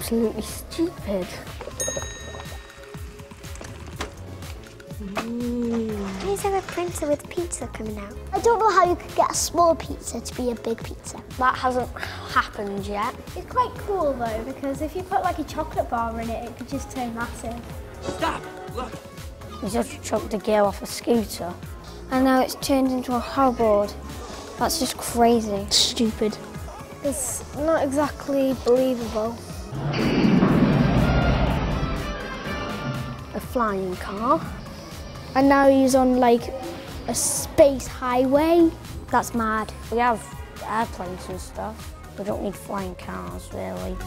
absolutely stupid. Here's a printer with pizza coming out. I don't know how you could get a small pizza to be a big pizza. That hasn't happened yet. It's quite cool though, because if you put like a chocolate bar in it, it could just turn massive. Stop! Look! He just chucked a girl off a scooter. And now it's turned into a hoverboard. That's just crazy. Stupid. It's not exactly believable. A flying car. And now he's on like a space highway. That's mad. We have airplanes and stuff. We don't need flying cars, really.